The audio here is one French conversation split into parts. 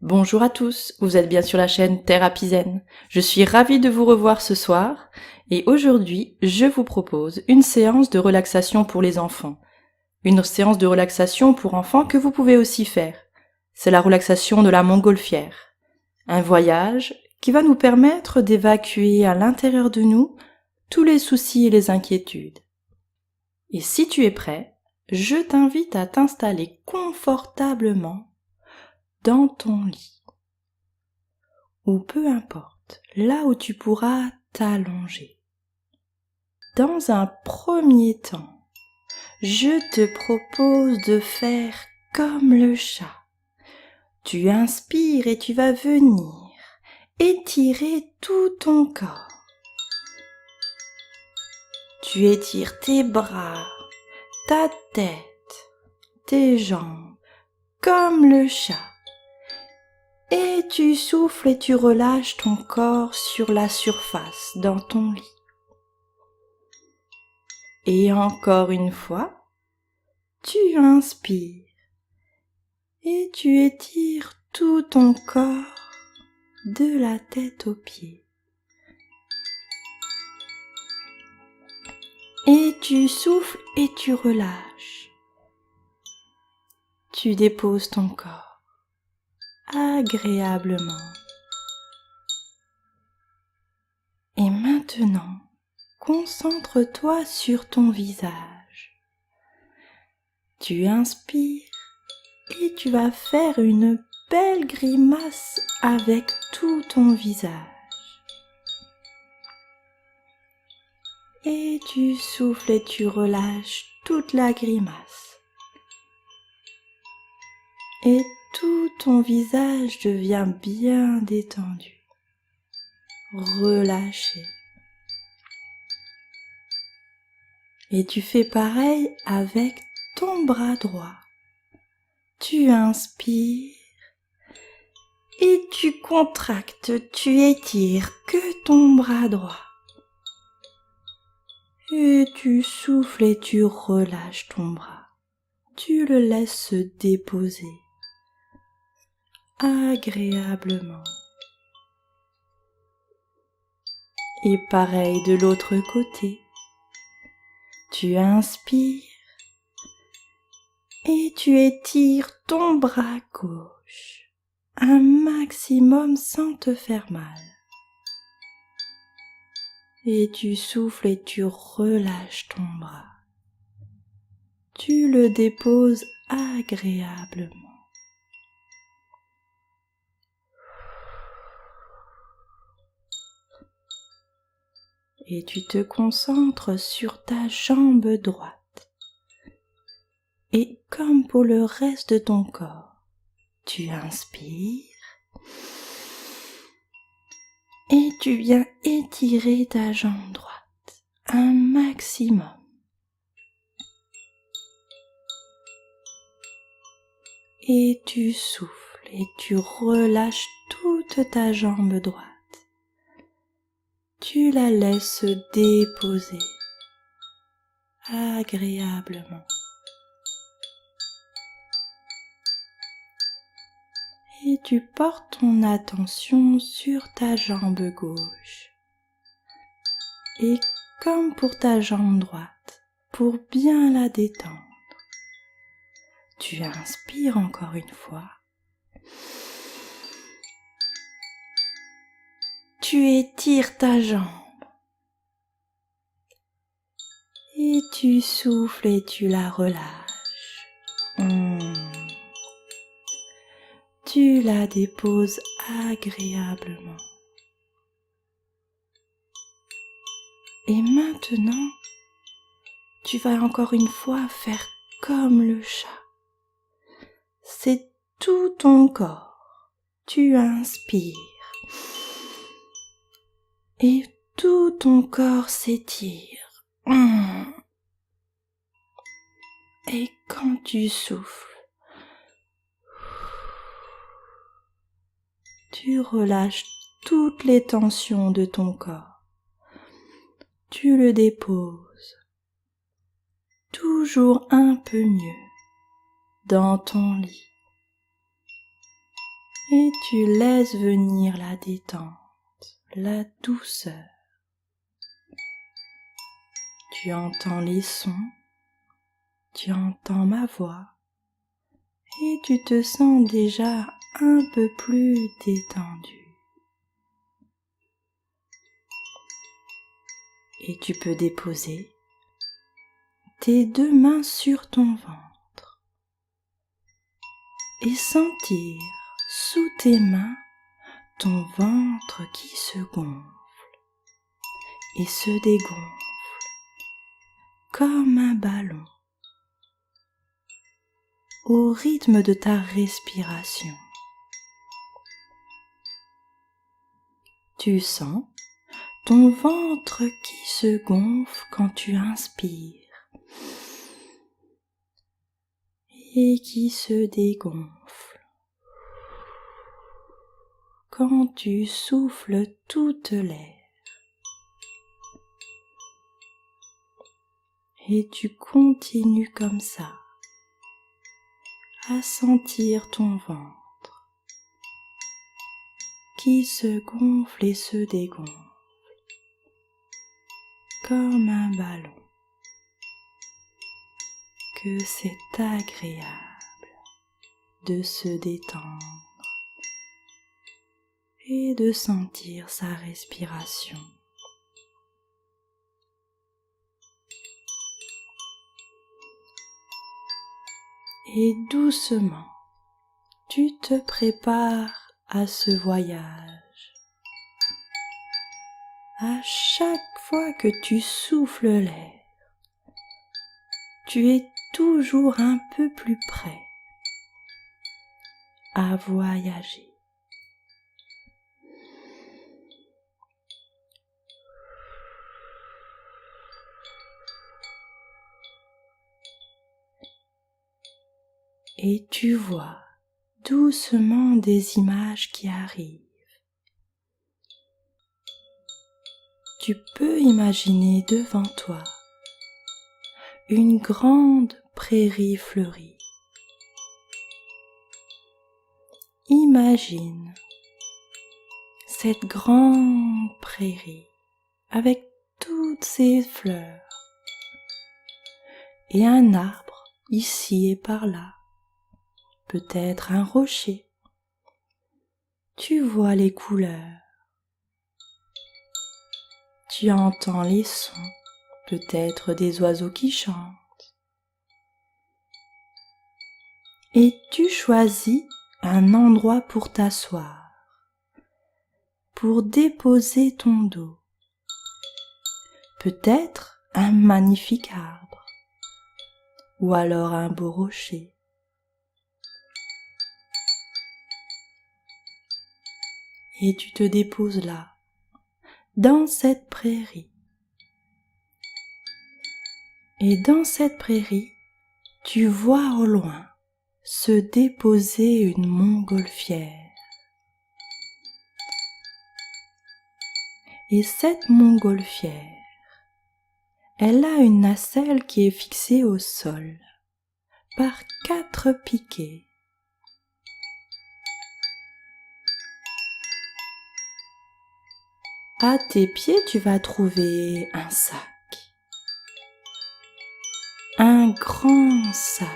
Bonjour à tous, vous êtes bien sur la chaîne Thérapie Zen. Je suis ravie de vous revoir ce soir et aujourd'hui je vous propose une séance de relaxation pour les enfants. Une séance de relaxation pour enfants que vous pouvez aussi faire. C'est la relaxation de la montgolfière. Un voyage qui va nous permettre d'évacuer à l'intérieur de nous tous les soucis et les inquiétudes. Et si tu es prêt, je t'invite à t'installer confortablement dans ton lit. Ou peu importe, là où tu pourras t'allonger. Dans un premier temps, je te propose de faire comme le chat. Tu inspires et tu vas venir étirer tout ton corps. Tu étires tes bras, ta tête, tes jambes, comme le chat. Et tu souffles et tu relâches ton corps sur la surface dans ton lit. Et encore une fois, tu inspires et tu étires tout ton corps de la tête aux pieds. Et tu souffles et tu relâches. Tu déposes ton corps agréablement. Et maintenant, concentre-toi sur ton visage. Tu inspires et tu vas faire une belle grimace avec tout ton visage. Et tu souffles et tu relâches toute la grimace. Et tout ton visage devient bien détendu, relâché. Et tu fais pareil avec ton bras droit. Tu inspires et tu contractes, tu étires que ton bras droit. Et tu souffles et tu relâches ton bras. Tu le laisses se déposer agréablement. Et pareil de l'autre côté. Tu inspires et tu étires ton bras gauche un maximum sans te faire mal. Et tu souffles et tu relâches ton bras. Tu le déposes agréablement. Et tu te concentres sur ta jambe droite. Et comme pour le reste de ton corps, tu inspires et tu viens étirer ta jambe droite un maximum. Et tu souffles et tu relâches toute ta jambe droite. Tu la laisses se déposer agréablement. Et tu portes ton attention sur ta jambe gauche. Et comme pour ta jambe droite, pour bien la détendre, tu inspires encore une fois. Tu étires ta jambe. Et tu souffles et tu la relâches. Tu la déposes agréablement. Et maintenant, tu vas encore une fois faire comme le chat. C'est tout ton corps. Tu inspires. Et tout ton corps s'étire. Et quand tu souffles, tu relâches toutes les tensions de ton corps. Tu le déposes, toujours un peu mieux, dans ton lit. et tu laisses venir la détente, la douceur. Tu entends les sons, tu entends ma voix et tu te sens déjà un peu plus détendu. Et tu peux déposer tes 2 mains sur ton ventre et sentir sous tes mains ton ventre qui se gonfle et se dégonfle comme un ballon au rythme de ta respiration. Tu sens ton ventre qui se gonfle quand tu inspires et qui se dégonfle quand tu souffles toute l'air. Et tu continues comme ça à sentir ton ventre qui se gonfle et se dégonfle comme un ballon. Que c'est agréable de se détendre et de sentir sa respiration. Et doucement, tu te prépares à ce voyage. À chaque fois que tu souffles l'air, tu es toujours un peu plus près à voyager. Et tu vois doucement des images qui arrivent. Tu peux imaginer devant toi une grande prairie fleurie. Imagine cette grande prairie avec toutes ses fleurs et un arbre ici et par là, peut-être un rocher. Tu vois les couleurs, tu entends les sons, peut-être des oiseaux qui chantent. Et tu choisis un endroit pour t'asseoir, pour déposer ton dos. Peut-être un magnifique arbre, ou alors un beau rocher. Et tu te déposes là, dans cette prairie. Et dans cette prairie, tu vois au loin se déposer une montgolfière. Et cette montgolfière, elle a une nacelle qui est fixée au sol par 4 piquets. À tes pieds, tu vas trouver un sac. Un grand sac.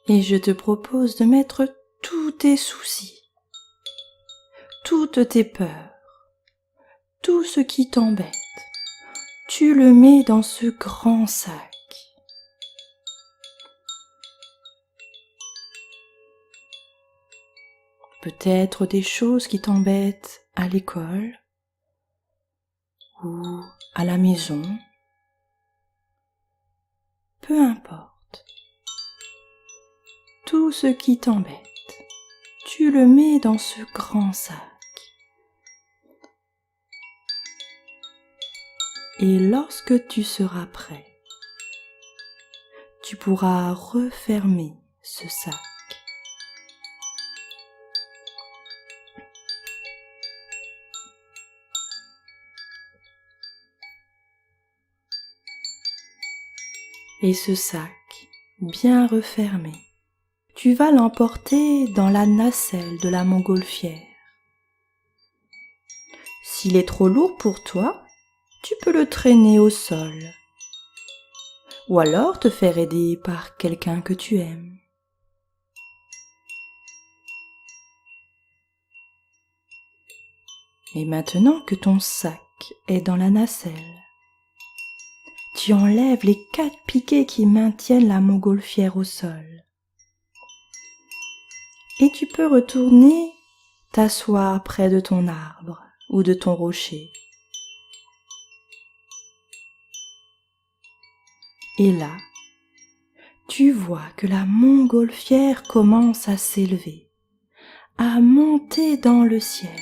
Et je te propose de mettre tous tes soucis, toutes tes peurs, tout ce qui t'embête. Tu le mets dans ce grand sac. Peut-être des choses qui t'embêtent à l'école ou à la maison. Peu importe. Tout ce qui t'embête, tu le mets dans ce grand sac. Et lorsque tu seras prêt, tu pourras refermer ce sac. Et ce sac, bien refermé, tu vas l'emporter dans la nacelle de la montgolfière. S'il est trop lourd pour toi, tu peux le traîner au sol. Ou alors te faire aider par quelqu'un que tu aimes. Et maintenant que ton sac est dans la nacelle, tu enlèves les 4 piquets qui maintiennent la montgolfière au sol. Et tu peux retourner t'asseoir près de ton arbre ou de ton rocher. Et là, tu vois que la montgolfière commence à s'élever, à monter dans le ciel.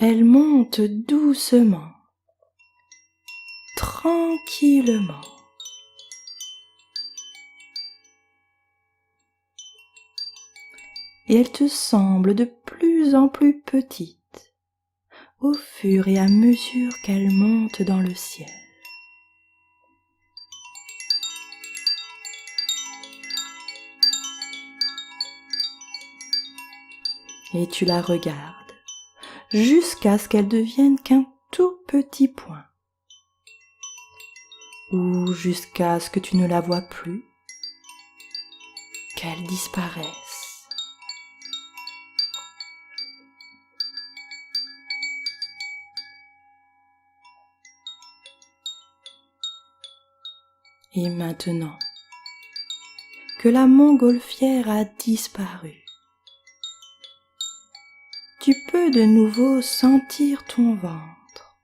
Elle monte doucement, tranquillement. Et elle te semble de plus en plus petite au fur et à mesure qu'elle monte dans le ciel. Et tu la regardes jusqu'à ce qu'elle devienne qu'un tout petit point, ou jusqu'à ce que tu ne la vois plus, qu'elle disparaisse. Et maintenant que la montgolfière a disparu, tu peux de nouveau sentir ton ventre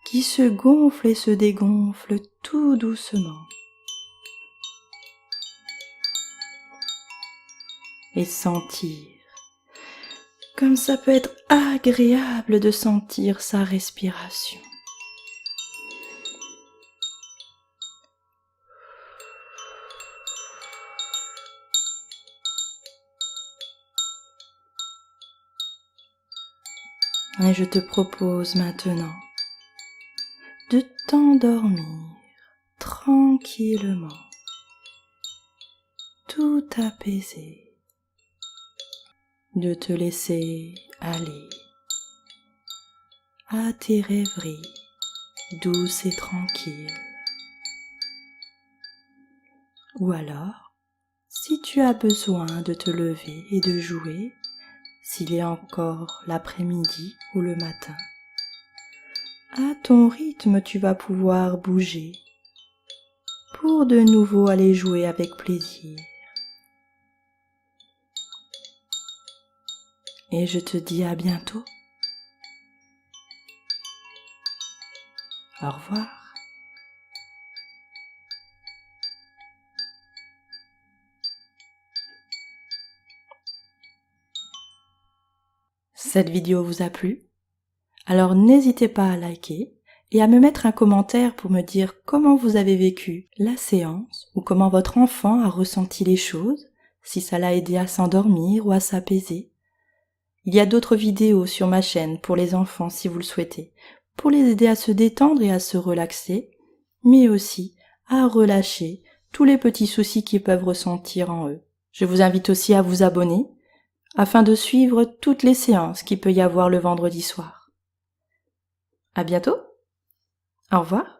qui se gonfle et se dégonfle tout doucement. Et sentir comme ça peut être agréable de sentir sa respiration. Et je te propose maintenant de t'endormir tranquillement, tout apaisé, de te laisser aller à tes rêveries douces et tranquilles. Ou alors, si tu as besoin de te lever et de jouer, s'il est encore l'après-midi ou le matin, à ton rythme tu vas pouvoir bouger pour de nouveau aller jouer avec plaisir. Et je te dis à bientôt. Au revoir. Cette vidéo vous a plu? Alors n'hésitez pas à liker et à me mettre un commentaire pour me dire comment vous avez vécu la séance ou comment votre enfant a ressenti les choses, si ça l'a aidé à s'endormir ou à s'apaiser. Il y a d'autres vidéos sur ma chaîne pour les enfants si vous le souhaitez, pour les aider à se détendre et à se relaxer, mais aussi à relâcher tous les petits soucis qu'ils peuvent ressentir en eux. Je vous invite aussi à vous abonner afin de suivre toutes les séances qu'il peut y avoir le vendredi soir. À bientôt. Au revoir.